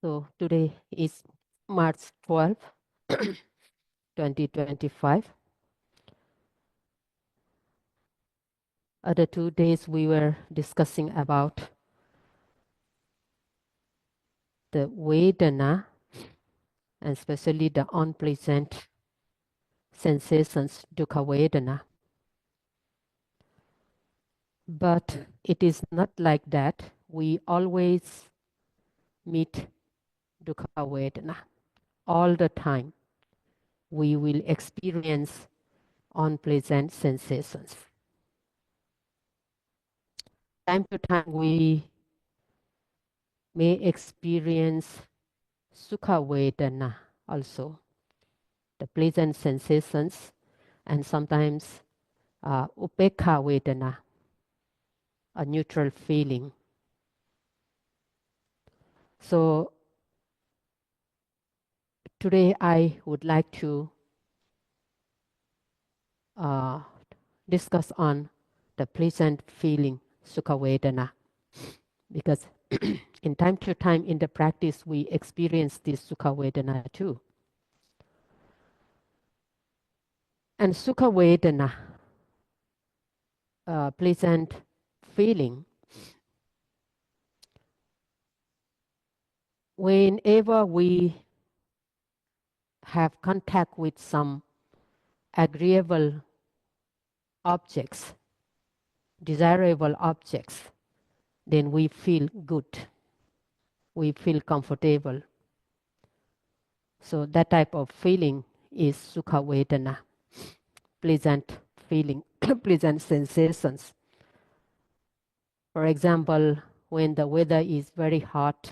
So today is March 12, 2025. Other 2 days we were discussing about the Vedana and especially the unpleasant sensations, Dukkha Vedana. But it is not like that. We always meet Dukkha Vedana all the time. We will experience unpleasant sensations. Time to time we may experience Sukha Vedana also, the pleasant sensations, and sometimes Upekha Vedana, a neutral feeling. So today I would like to uh, discuss on the pleasant feeling, Sukha Vedana, because in time to time in the practice we experience this Sukha Vedana too. And Sukha Vedana, pleasant feeling, whenever we have contact with some agreeable objects, desirable objects, then we feel good. We feel comfortable. So that type of feeling is Sukha Vedana, pleasant feeling, pleasant sensations. For example, when the weather is very hot,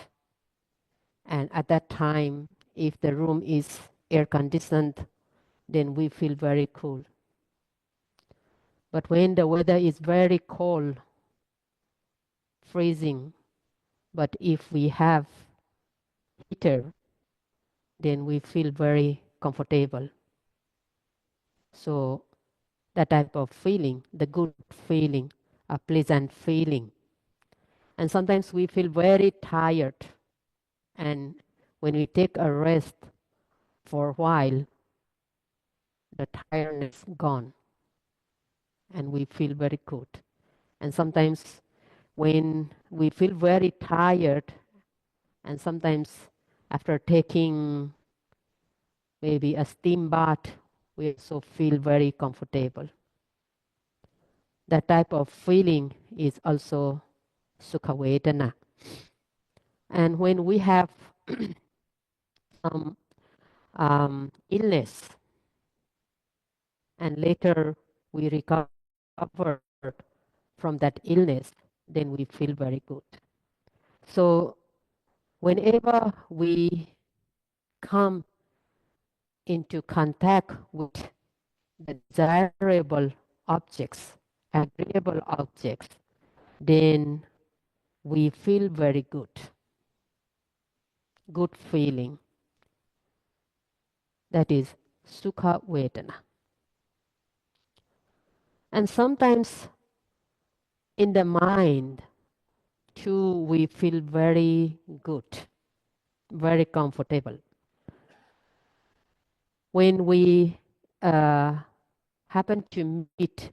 and at that time, if the room is air conditioned, then we feel very cool. But when the weather is very cold, freezing, but if we have heater, then we feel very comfortable. So that type of feeling, the good feeling, a pleasant feeling. And sometimes we feel very tired, and when we take a rest for a while, the tiredness gone, and we feel very good. And sometimes when we feel very tired, and sometimes after taking maybe a steam bath, we also feel very comfortable. That type of feeling is also Sukha Vedana. And when we have some illness and later we recover from that illness, then we feel very good. So whenever we come into contact with the desirable objects, agreeable objects, then we feel very good. Good feeling. That is Sukha Vedana. And sometimes in the mind, too, we feel very good, very comfortable. When we happen to meet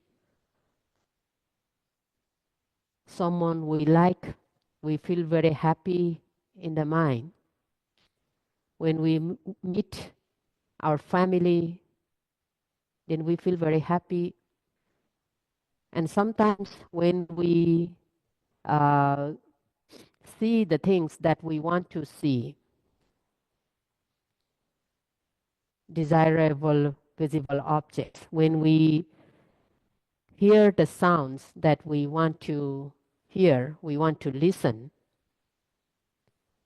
someone we like, we feel very happy in the mind. When we meet our family, then we feel very happy. And sometimes when we see the things that we want to see, desirable visible objects, when we hear the sounds that we want to hear, we want to listen,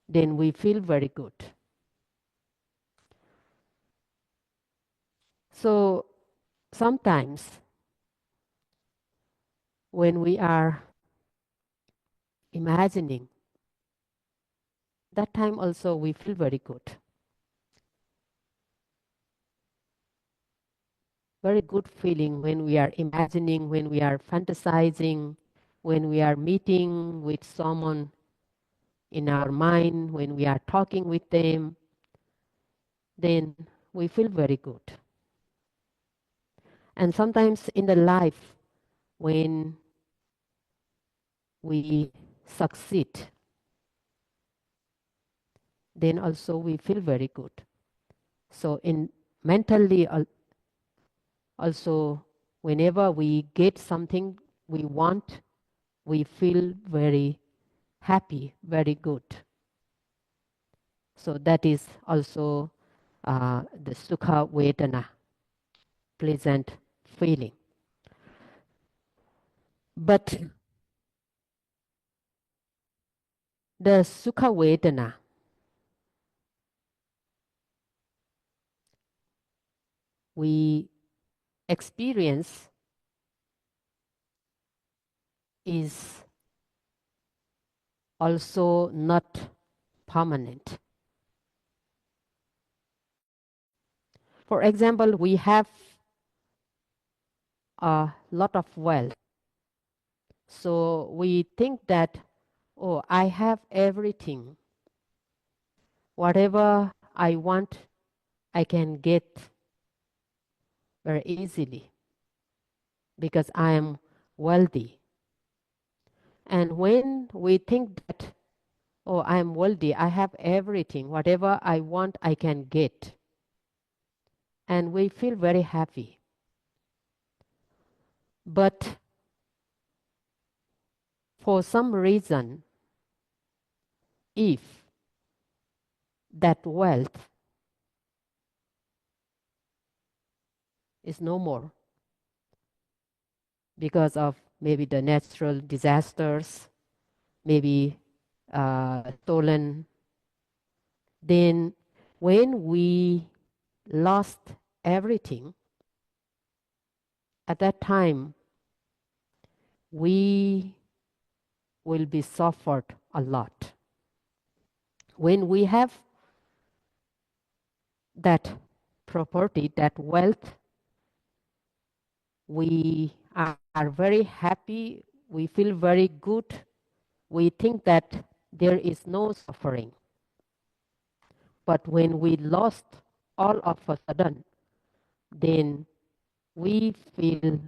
then we feel very good. So sometimes when we are imagining, that time also we feel very good. Very good feeling when we are imagining, when we are fantasizing, when we are meeting with someone in our mind, when we are talking with them, then we feel very good. And sometimes in the life, when we succeed, then also we feel very good. So in mentally also, whenever we get something we want, we feel very happy, very good. So that is also the sukha vedana, pleasant feeling. But the sukha vedana we experience is also not permanent. For example, we have a lot of wealth. So we think that, oh, I have everything. Whatever I want, I can get very easily because I am wealthy. And when we think that, oh, I am wealthy, I have everything, whatever I want, I can get. And we feel very happy. But for some reason, if that wealth is no more because of maybe the natural disasters, maybe stolen, then when we lost everything, at that time, we will be suffered a lot. When we have that property, that wealth, we are very happy, we feel very good, we think that there is no suffering. But when we lost all of a sudden, then we feel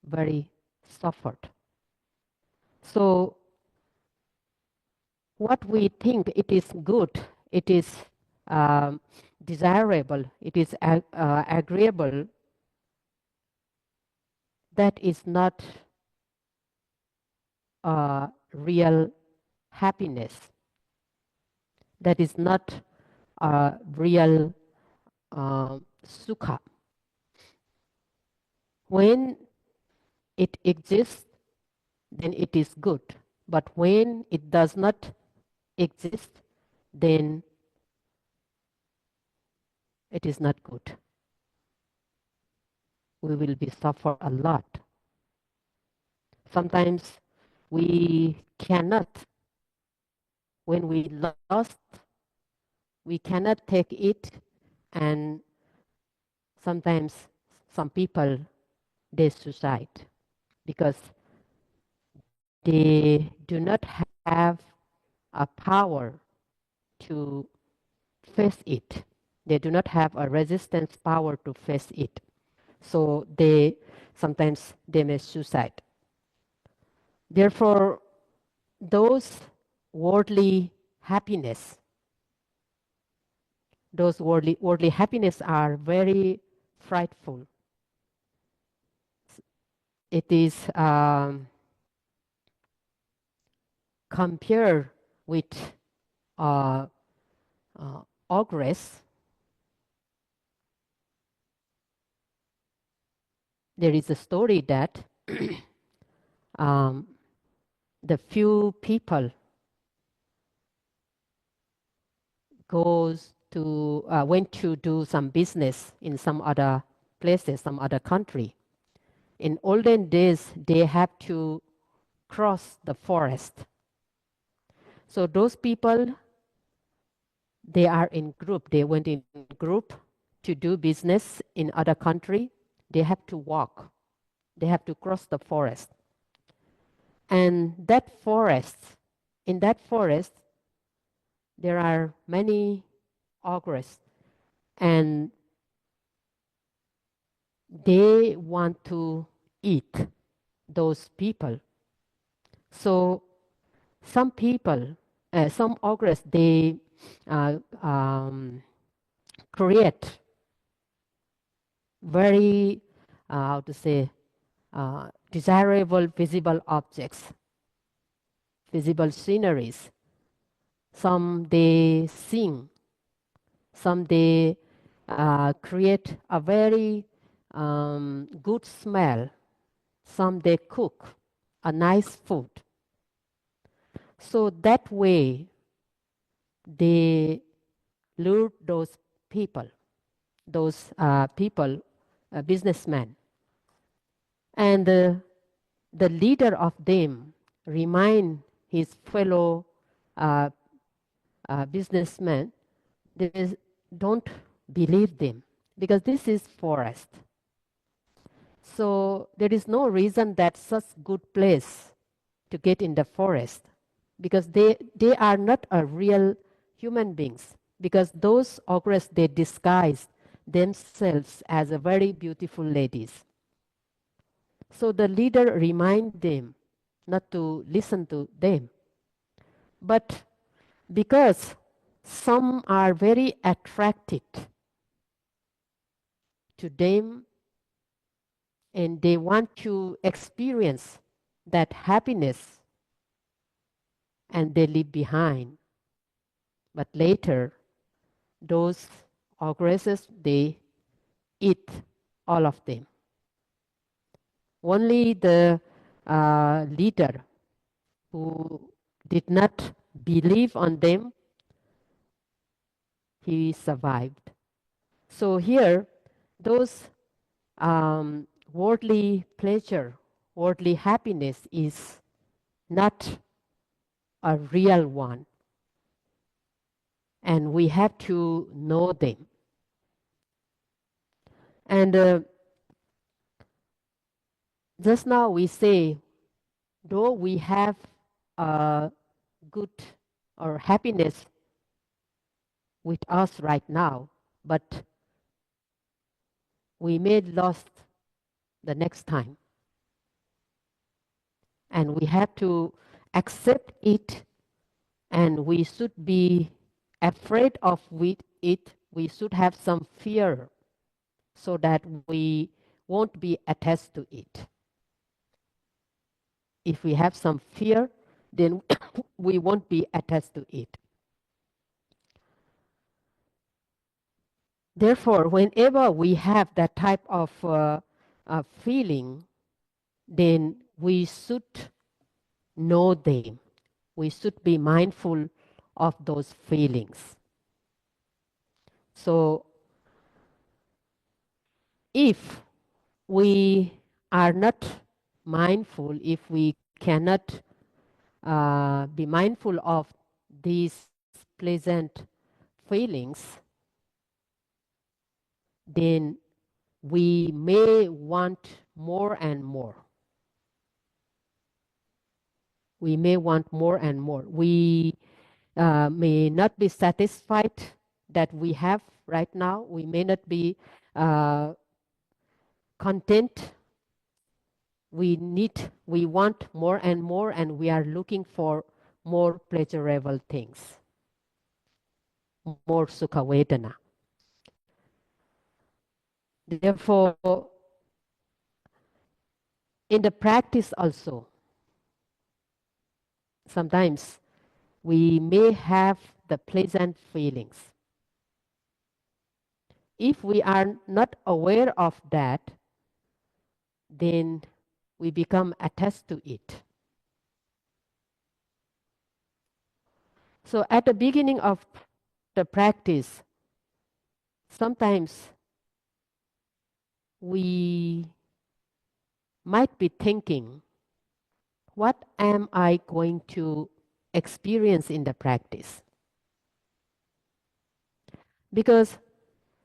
very suffered. So what we think it is good, it is desirable, it is agreeable, that is not real happiness. That is not real sukha. When it exists, then it is good. But when it does not exist, then it is not good. We will be suffer a lot. Sometimes we cannot, when we lost, we cannot take it, and sometimes some people, they suicide because they do not have a power to face it. They do not have a resistance power to face it. So they sometimes they may suicide. Therefore, those worldly happiness, those worldly happiness are very frightful. It is compared with ogress. There is a story that the few people went to do some business in some other places, some other country. In olden days, they have to cross the forest. So those people, they are in group. They went in group to do business in other country. They have to walk. They have to cross the forest. And that forest, in that forest, there are many ogres, and they want to eat those people. So some people, some ogres, they uh, um, create very, how to say, desirable visible objects, visible sceneries. Some they sing, some they create a very good smell, some they cook a nice food. So that way they lure those people, businessmen. And the leader of them remind his fellow uh, businessmen, they don't believe them because this is forest. So there is no reason that such good place to get in the forest because they are not a real human beings because those ogres they disguise themselves as a very beautiful ladies. So the leader remind them not to listen to them. But because some are very attracted to them and they want to experience that happiness and they leave behind. But later, those ogresses, they eat all of them. Only the leader who did not believe on them, he survived. So here, those worldly pleasure, worldly happiness is not a real one. And we have to know them. And just now we say, though we have a good or happiness with us right now, but we may lost the next time. And we have to accept it, and we should be afraid of it. We should have some fear so that we won't be attached to it. If we have some fear, then we won't be attached to it. Therefore, whenever we have that type of feeling, then we should know them. We should be mindful of those feelings. So, if we are not mindful, if we cannot be mindful of these pleasant feelings, then we may want more and more. We may want more and more. We may not be satisfied that we have right now. We may not be content. We want more and more, and we are looking for more pleasurable things, more sukha vedana. Therefore, in the practice also, sometimes we may have the pleasant feelings. If we are not aware of that, then we become attached to it. So at the beginning of the practice, sometimes we might be thinking, what am I going to experience in the practice? Because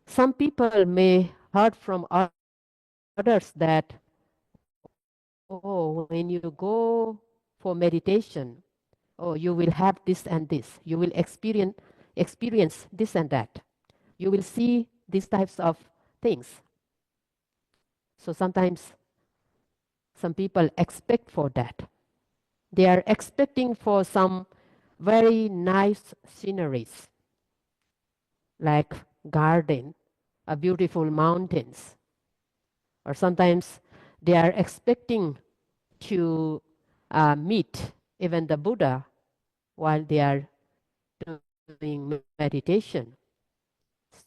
some people may heard from others that, oh, when you go for meditation, oh, you will have this and this, you will experience this and that, you will see these types of things. So sometimes some people expect for that. They are expecting for some very nice sceneries, like garden, beautiful mountains. Or sometimes they are expecting to meet even the Buddha while they are doing meditation,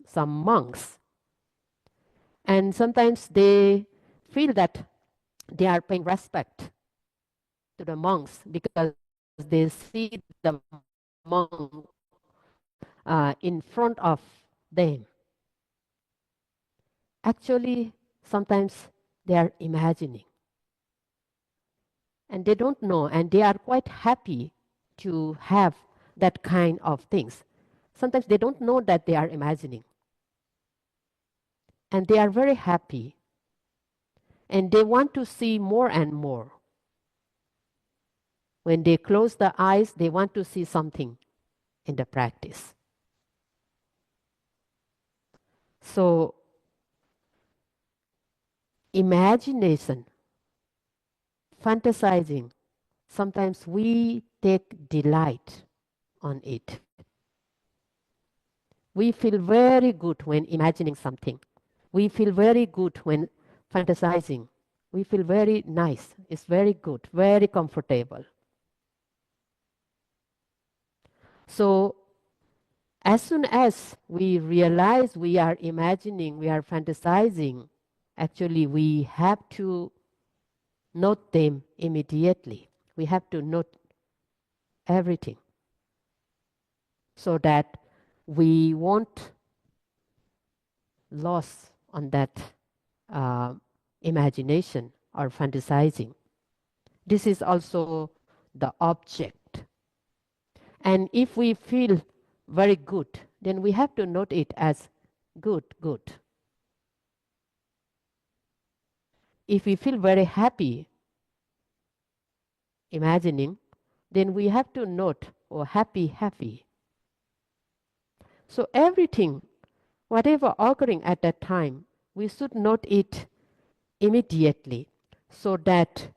some monks. And sometimes they feel that they are paying respect to the monks because they see the monk in front of them. Actually, sometimes they are imagining. And they don't know, and they are quite happy to have that kind of things. Sometimes they don't know that they are imagining. And they are very happy. And they want to see more and more. When they close the eyes, they want to see something in the practice. So, imagination, fantasizing, sometimes we take delight on it. We feel very good when imagining something. We feel very good when fantasizing. We feel very nice. It's very good, very comfortable. So, as soon as we realize we are imagining, we are fantasizing, actually we have to note them immediately. We have to note everything so that we won't lose on that imagination or fantasizing. This is also the object. And if we feel very good, then we have to note it as good, good. If we feel very happy imagining, then we have to note, oh, happy, happy. So everything, whatever occurring at that time, we should note it immediately so that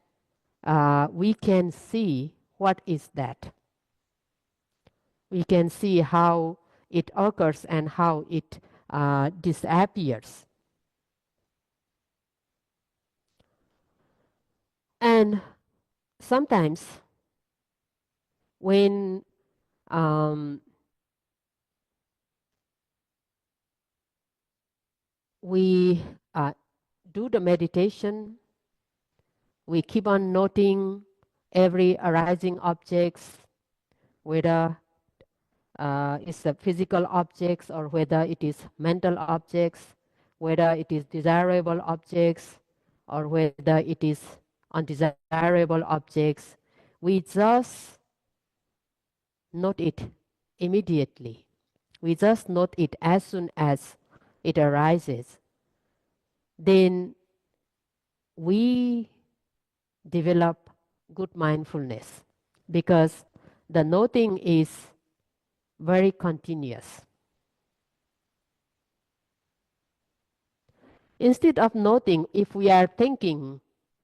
we can see what is that. We can see how it occurs and how it disappears. And sometimes when we do the meditation, we keep on noting every arising objects, whether it's the physical objects or whether it is mental objects, whether it is desirable objects or whether it is undesirable objects. We just note it immediately. We just note it as soon as it arises. Then we develop good mindfulness because the noting is very continuous. Instead of noting, if we are thinking,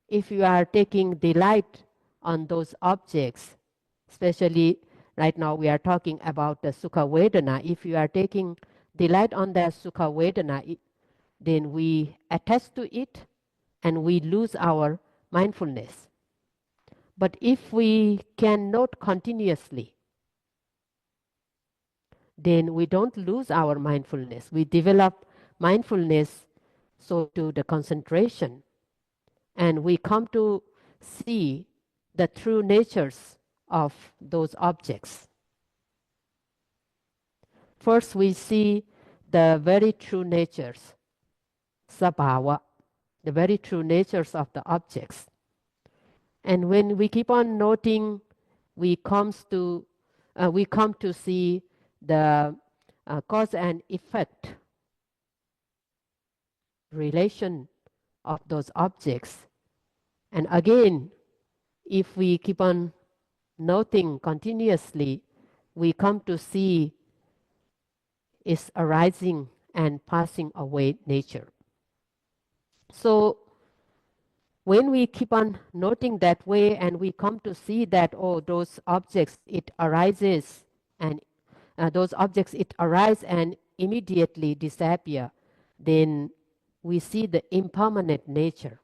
if you are taking delight on those objects, especially right now we are talking about the Sukha Vedana, if you are taking delight on the Sukha Vedana, then we attach to it and we lose our mindfulness. But if we can note continuously, then we don't lose our mindfulness. We develop mindfulness so to the concentration, and we come to see the true natures of those objects. First, we see the very true natures, sabhava, the very true natures of the objects. And when we keep on noting, we come to see the cause and effect relation of those objects. And again, if we keep on noting continuously, we come to see is arising and passing away nature. So when we keep on noting that way and we come to see that, oh, those objects, it arises and those objects, it arise and immediately disappear, then we see the impermanent nature.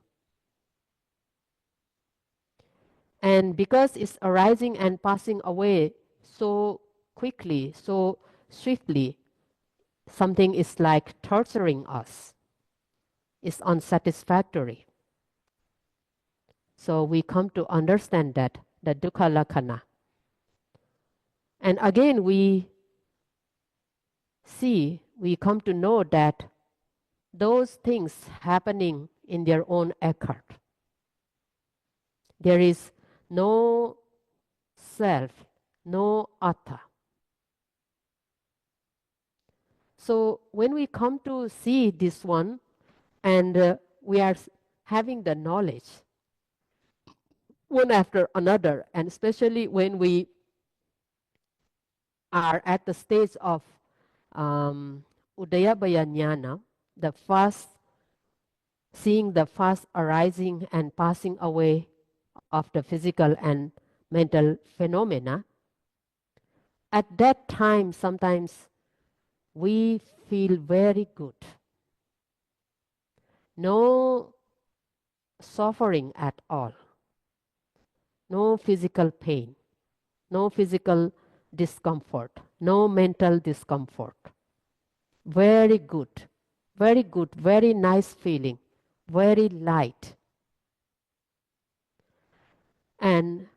And because it's arising and passing away so quickly, so swiftly, something is like torturing us. It's unsatisfactory. So we come to understand that, the dukkha lakkhana. And again, we we come to know that those things happening in their own accord. There is no self, no atta. So when we come to see this one and we are having the knowledge one after another, and especially when we are at the stage of Udayabhaya Jnana, the first seeing the fast arising and passing away of the physical and mental phenomena, at that time sometimes we feel very good. No suffering at all, no physical pain, no physical discomfort, no mental discomfort. Very good, very nice feeling, very light. And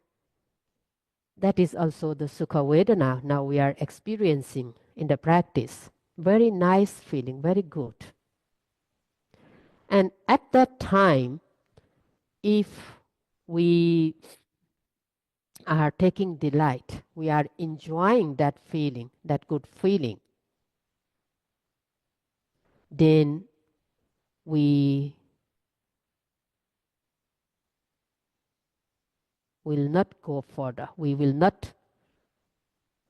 that is also the Sukha Vedana now we are experiencing in the practice. Very nice feeling, very good. And at that time, if we are taking delight, we are enjoying that feeling, that good feeling, then we will not go further. We will not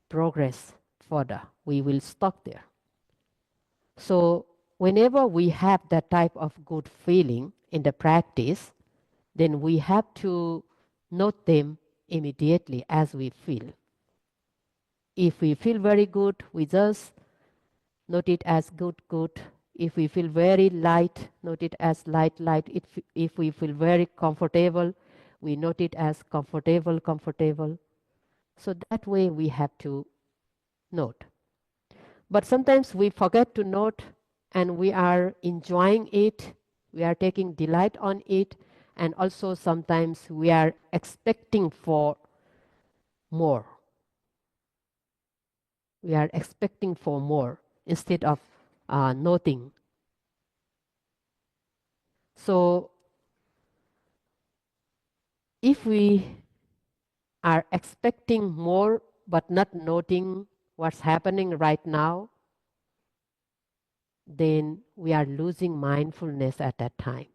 progress further. We will stop there. So whenever we have that type of good feeling in the practice, then we have to note them immediately as we feel. If we feel very good, we just note it as good, good. If we feel very light, note it as light, light. If we feel very comfortable, we note it as comfortable, comfortable. So that way we have to note. But sometimes we forget to note and we are enjoying it, we are taking delight on it, and also sometimes we are expecting for more. We are expecting for more instead of noting. So if we are expecting more but not noting what's happening right now, then we are losing mindfulness at that time.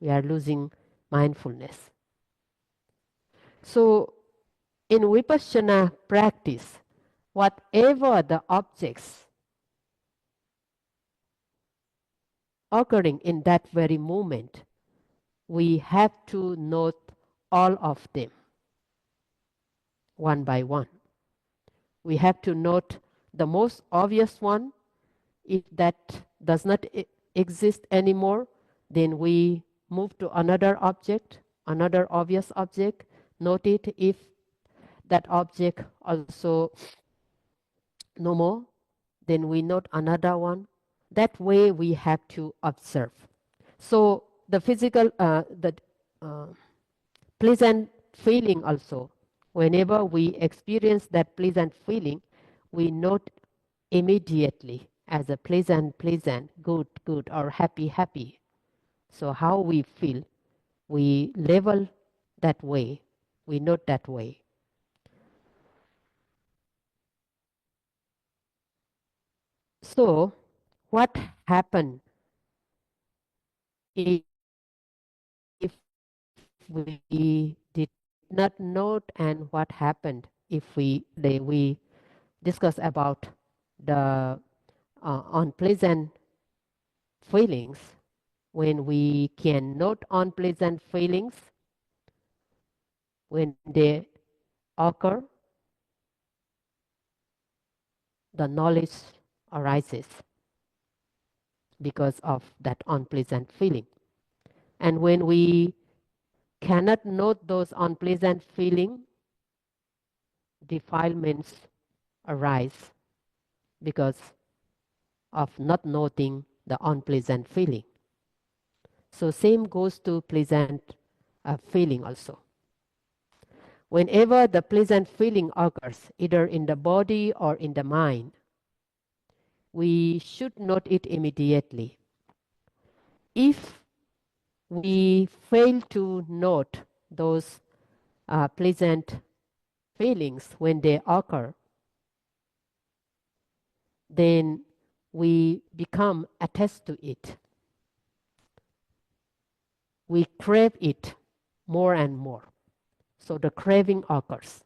We are losing mindfulness. So in Vipassana practice, whatever the objects occurring in that very moment, we have to note all of them one by one. We have to note the most obvious one. If that does not exist anymore, then we move to another object, another obvious object, note it. If that object also no more, then we note another one. That way we have to observe. So the physical, the pleasant feeling also, whenever we experience that pleasant feeling, we note immediately as a pleasant, pleasant, good, good, or happy, happy. So how we feel, we level that way, we note that way. So what happened if we did not note and what happened if we discuss about the unpleasant feelings. When we can note unpleasant feelings, when they occur, the knowledge arises because of that unpleasant feeling. And when we cannot note those unpleasant feelings, defilements arise because of not noting the unpleasant feeling. So same goes to pleasant feeling also. Whenever the pleasant feeling occurs, either in the body or in the mind, we should note it immediately. If we fail to note those pleasant feelings when they occur, then we become attached to it. We crave it more and more. So the craving occurs.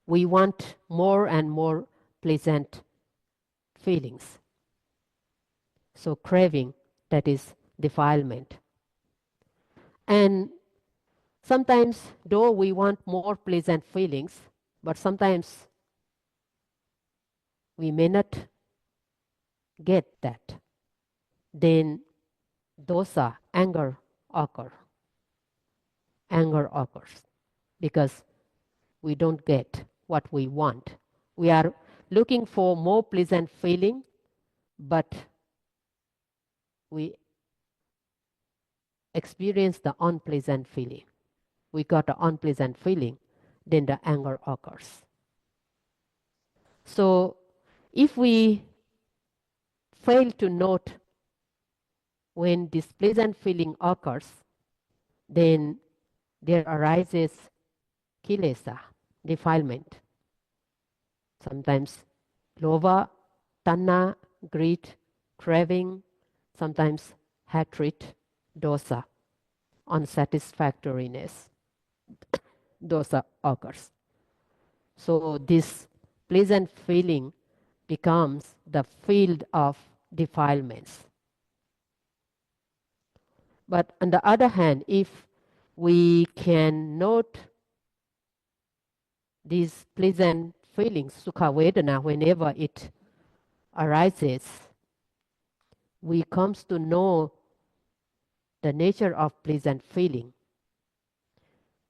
We want more and more pleasant feelings. So craving, that is defilement. And sometimes, though we want more pleasant feelings, but sometimes we may not get that. Then dosa, anger occurs. Anger occurs because we don't get what we want. We are looking for more pleasant feeling, but we experience the unpleasant feeling. We got an unpleasant feeling, then the anger occurs. So if we fail to note when this pleasant feeling occurs, then there arises kilesa, defilement. Sometimes lova, tanna, greed, craving, sometimes hatred, dosa, unsatisfactoriness. Dosa occurs. So this pleasant feeling becomes the field of defilements. But on the other hand, if we can note these pleasant feelings, sukha vedana, whenever it arises, we comes to know the nature of pleasant feeling.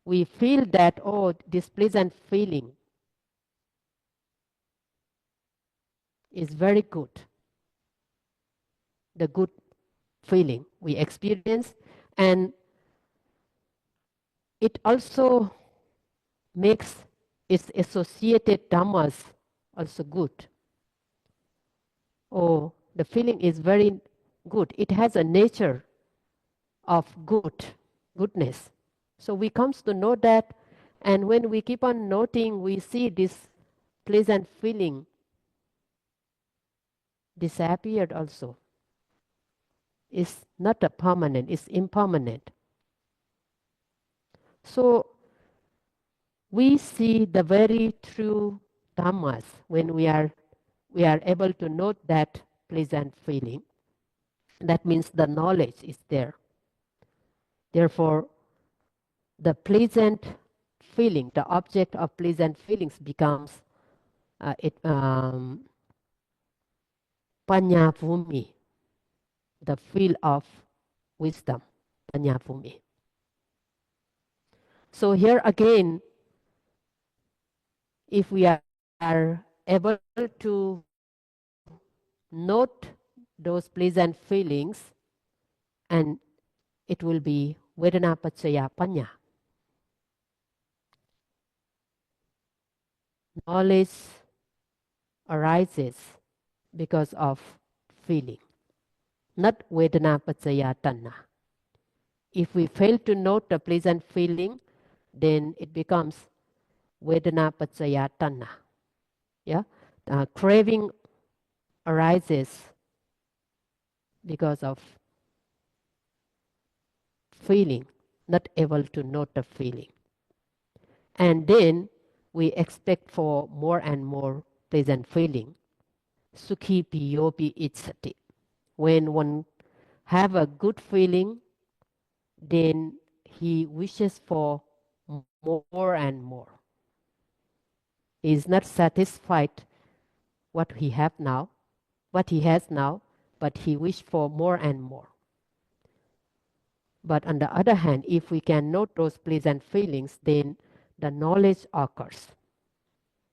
We feel that, oh, this pleasant feeling is very good. The good feeling we experience, and it also makes its associated dhammas also good. Oh, the feeling is very good. It has a nature of goodness. So we comes to know that, and when we keep on noting, we see this pleasant feeling disappeared also. It's not a permanent, it's impermanent. So we see the very true dhammas when we are able to note that pleasant feeling. That means the knowledge is there. Therefore, the pleasant feeling, the object of pleasant feelings becomes Panya Bhumi, the field of wisdom, Panya Bhumi. So here again, if we are able to note those pleasant feelings, and it will be Vedana Pachaya Panya. Knowledge arises because of feeling, not Vedana Pachaya Tanna. If we fail to note the pleasant feeling, then it becomes Vedana Pachaya Tanna. Yeah? Craving arises because of feeling, not able to note the feeling. And then we expect for more and more pleasant feeling. Sukhi piyopi itsati. When one have a good feeling, then he wishes for more and more. He is not satisfied what he have now, what he has now, but he wishes for more and more. But on the other hand, if we can note those pleasant feelings, then the knowledge occurs.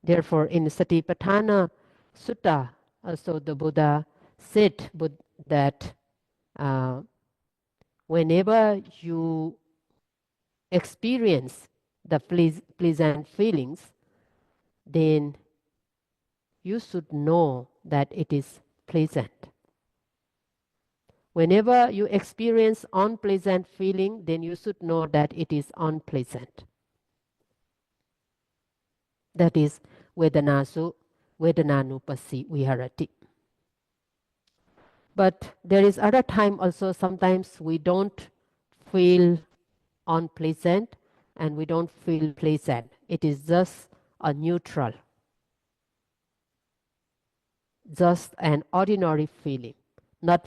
Therefore, in Satipatthana Sutta, also the Buddha said that whenever you experience the pleasant feelings, then you should know that it is pleasant. Whenever you experience unpleasant feeling, then you should know that it is unpleasant. That is Vedananupassi Viharati. But there is other time also, sometimes we don't feel unpleasant and we don't feel pleasant. It is just a neutral, just an ordinary feeling, not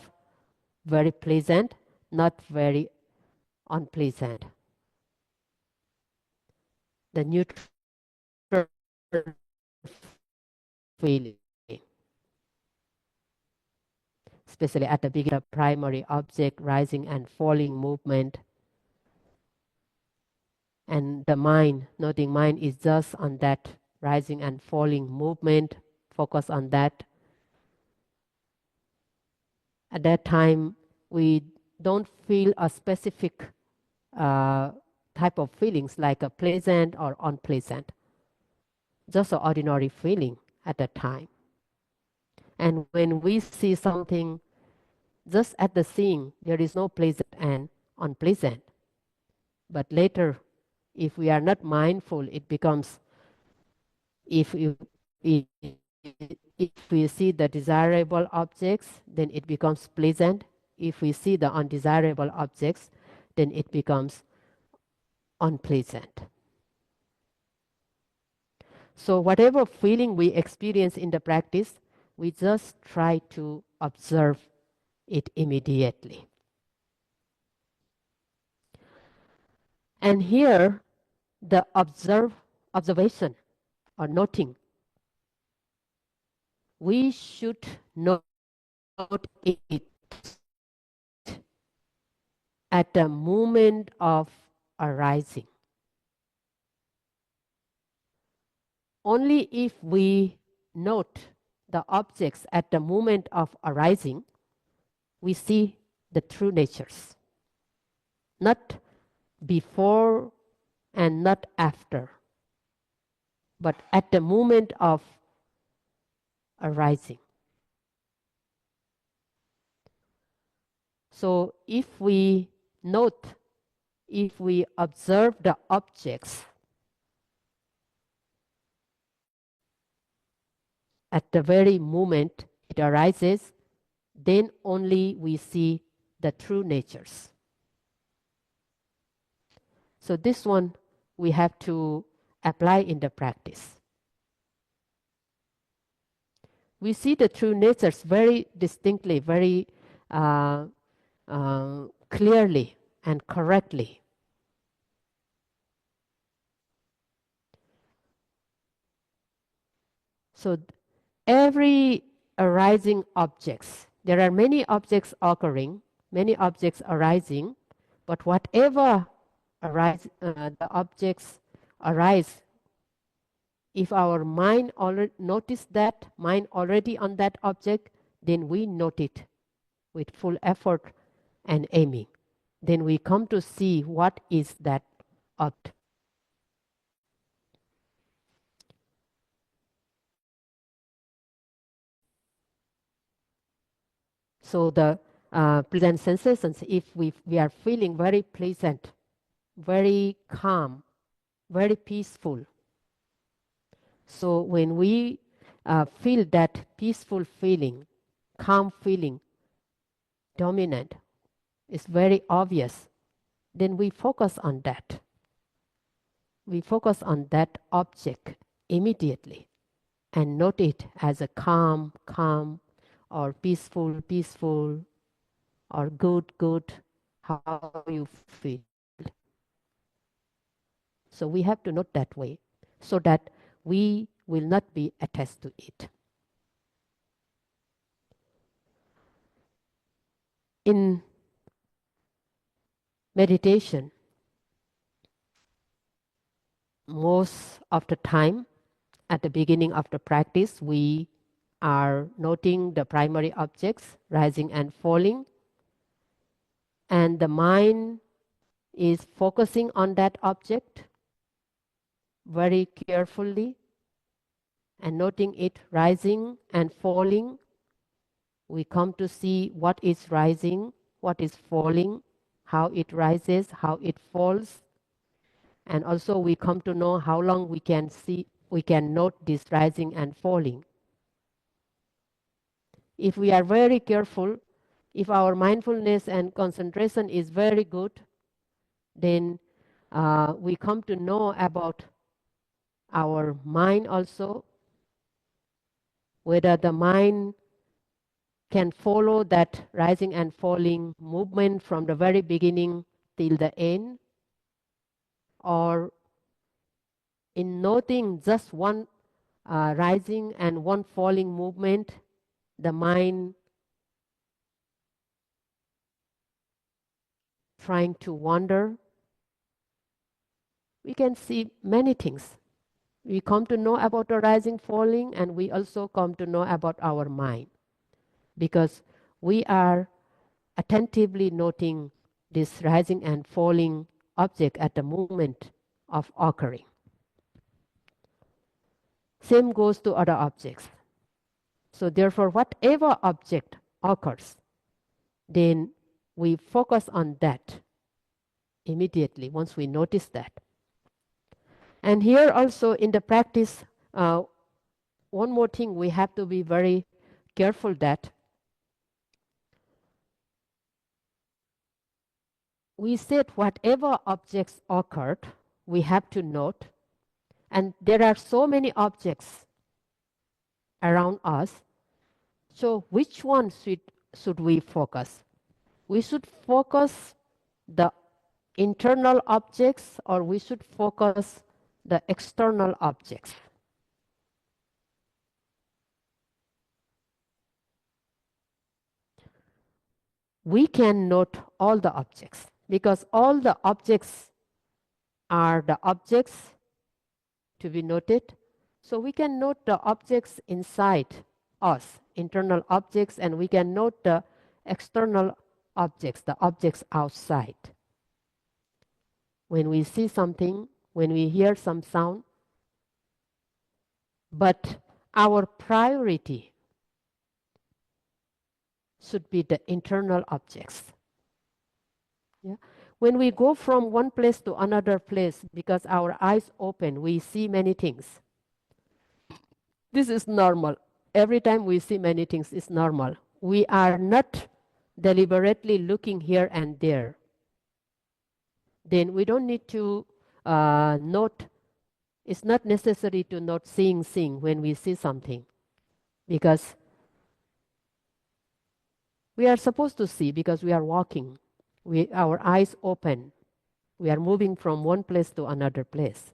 very pleasant, not very unpleasant. The neutral feeling, especially at the beginning of primary object rising and falling movement. And the mind, noting mind is just on that rising and falling movement, focus on that. At that time, we don't feel a specific type of feelings like a pleasant or unpleasant. Just an ordinary feeling at that time. And when we see something, just at the seeing, there is no pleasant and unpleasant. But later, if we are not mindful, it becomes, if we see the desirable objects, then it becomes pleasant. If we see the undesirable objects, then it becomes unpleasant. So whatever feeling we experience in the practice, we just try to observe it immediately. And here, the observation or noting, we should note it at the moment of arising. Only if we note the objects at the moment of arising, we see the true natures. Not before and not after, but at the moment of arising. So if we note, if we observe the objects at the very moment it arises, then only we see the true natures. So this one we have to apply in the practice. We see the true natures very distinctly, very clearly and correctly. So every arising objects, there are many objects occurring, many objects arising, but whatever the objects arise, if our mind already notice that, mind already on that object, then we note it with full effort and aiming. Then we come to see what is that object. So the pleasant sensations, if we are feeling very pleasant, very calm, very peaceful. So when we feel that peaceful feeling, calm feeling dominant, it's very obvious then we focus on that. We focus on that object immediately and note it as a calm, calm, or peaceful, peaceful, or good, good, how you feel. So we have to note that way so that we will not be attached to it. In meditation, most of the time, at the beginning of the practice, we are noting the primary objects rising and falling, and the mind is focusing on that object very carefully and noting it rising and falling. We come to see what is rising, what is falling, how it rises, how it falls. And also we come to know how long we can note this rising and falling. If we are very careful, if our mindfulness and concentration is very good, then we come to know about our mind also, whether the mind can follow that rising and falling movement from the very beginning till the end, or in noting just one rising and one falling movement, the mind trying to wander. We can see many things. We come to know about the rising, falling, and we also come to know about our mind, because we are attentively noting this rising and falling object at the moment of occurring. Same goes to other objects. So therefore, whatever object occurs, then we focus on that immediately once we notice that. And here also in the practice, one more thing we have to be very careful that we said whatever objects occurred, we have to note. And there are so many objects around us. So which one should we focus? We should focus the internal objects, or we should focus the external objects. We can note all the objects because all the objects are the objects to be noted. So we can note the objects inside us, internal objects, and we can note the external objects, the objects outside. When we see something, when we hear some sound, but our priority should be the internal objects. Yeah? When we go from one place to another place, because our eyes open, we see many things. This is normal. Every time we see many things, it's normal. We are not deliberately looking here and there. Then we don't need to note. It's not necessary to note seeing when we see something, because we are supposed to see because we are walking. Our eyes open. We are moving from one place to another place.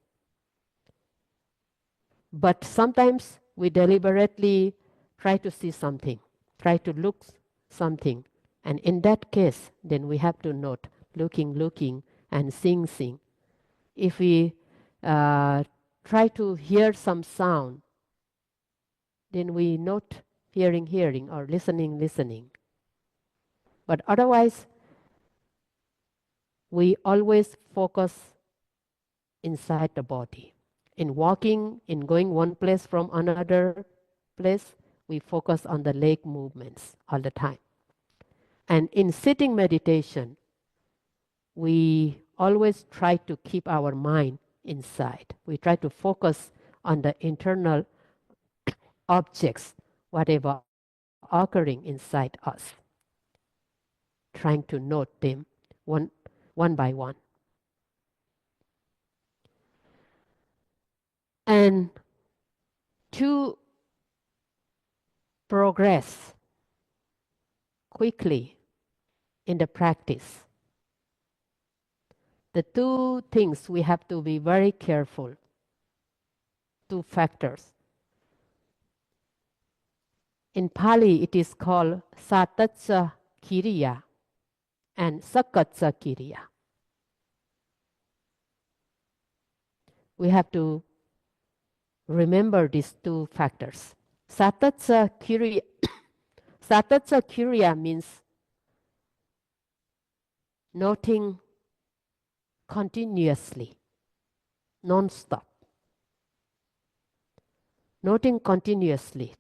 But sometimes we deliberately try to see something, try to look something. And in that case, then we have to note looking, and seeing. If we try to hear some sound, then we note hearing, or listening. But otherwise, we always focus inside the body. In walking, in going one place from another place, we focus on the leg movements all the time. And in sitting meditation, we always try to keep our mind inside. We try to focus on the internal objects, whatever occurring inside us, trying to note them one one by one. And to progress quickly in the practice, the two things we have to be very careful, two factors. In Pali, it is called Satatsa Kiriya and Sakatsa Kiriya. We have to remember these two factors. Satatsa Kiriya, Satatsa Kiriya means noting continuously, non-stop. Noting continuously,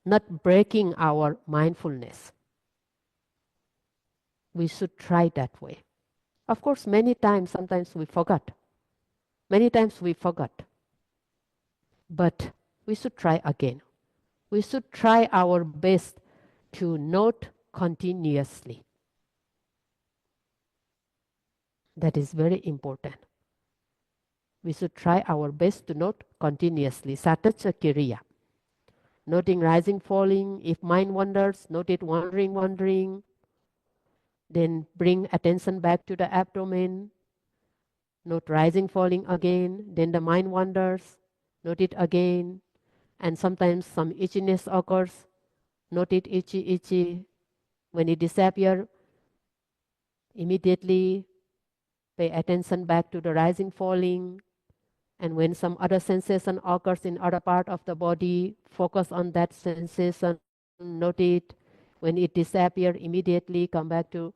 not breaking our mindfulness. We should try that way. Of course, many times, sometimes we forgot. Many times we forgot. But we should try again. We should try our best to note continuously. That is very important. We should try our best to note continuously. Satatsa Kiriya. Noting rising, falling. If mind wanders, note it wandering, wandering. Then bring attention back to the abdomen. Note rising, falling again. Then the mind wanders. Note it again. And sometimes some itchiness occurs. Note it itchy, itchy. When it disappears, immediately pay attention back to the rising, falling. And when some other sensation occurs in other part of the body, focus on that sensation, note it. When it disappears, immediately come back to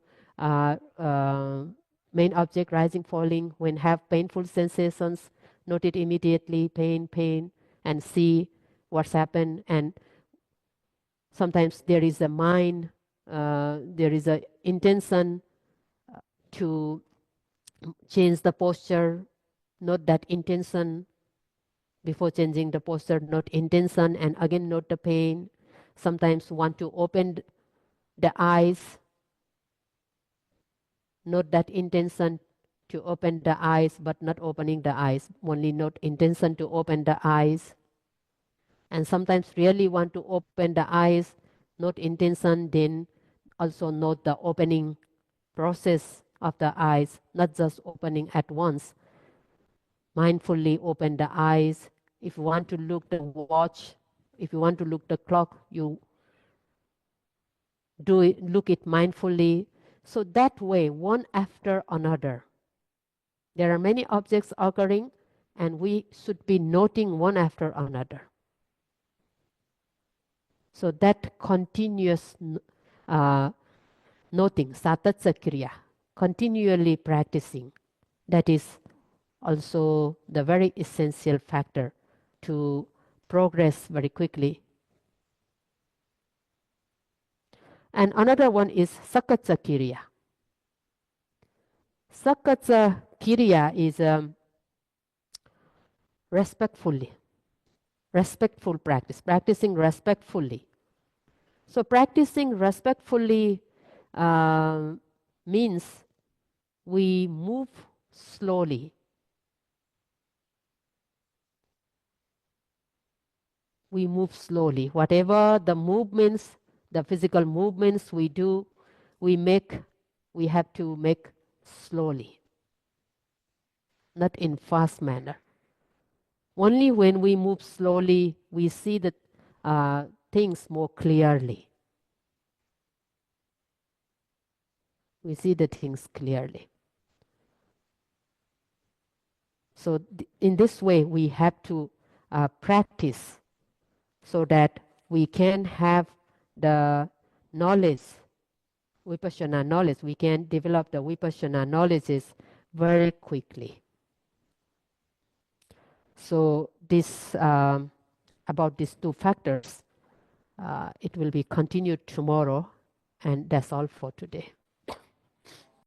main object, rising, falling. When have painful sensations, note it immediately, pain, pain, and see what's happened. And sometimes there is a mind, there is an intention to change the posture. Note that intention before changing the posture, note intention, and again note the pain. Sometimes want to open the eyes. Note that intention to open the eyes, but not opening the eyes. Only note intention to open the eyes. And sometimes really want to open the eyes, note intention, then also note the opening process of the eyes, not just opening at once. Mindfully open the eyes. If you want to look the watch, if you want to look the clock, you do it, look it mindfully. So that way, one after another. There are many objects occurring, and we should be noting one after another. So that continuous noting, satatsa kriya, continually practicing, that is also the very essential factor to progress very quickly. And another one is sakatsa kiriya. Sakatsa kiriya is respectful practice, practicing respectfully. So practicing respectfully means we move slowly. We move slowly. Whatever the movements, the physical movements we do, we have to make slowly, not in fast manner. Only when we move slowly, we see the things more clearly. We see the things clearly. So in this way, we have to practice so that we can have the knowledge, vipassana knowledge. We can develop the vipassana knowledges very quickly. So this about these two factors, it will be continued tomorrow, and that's all for today.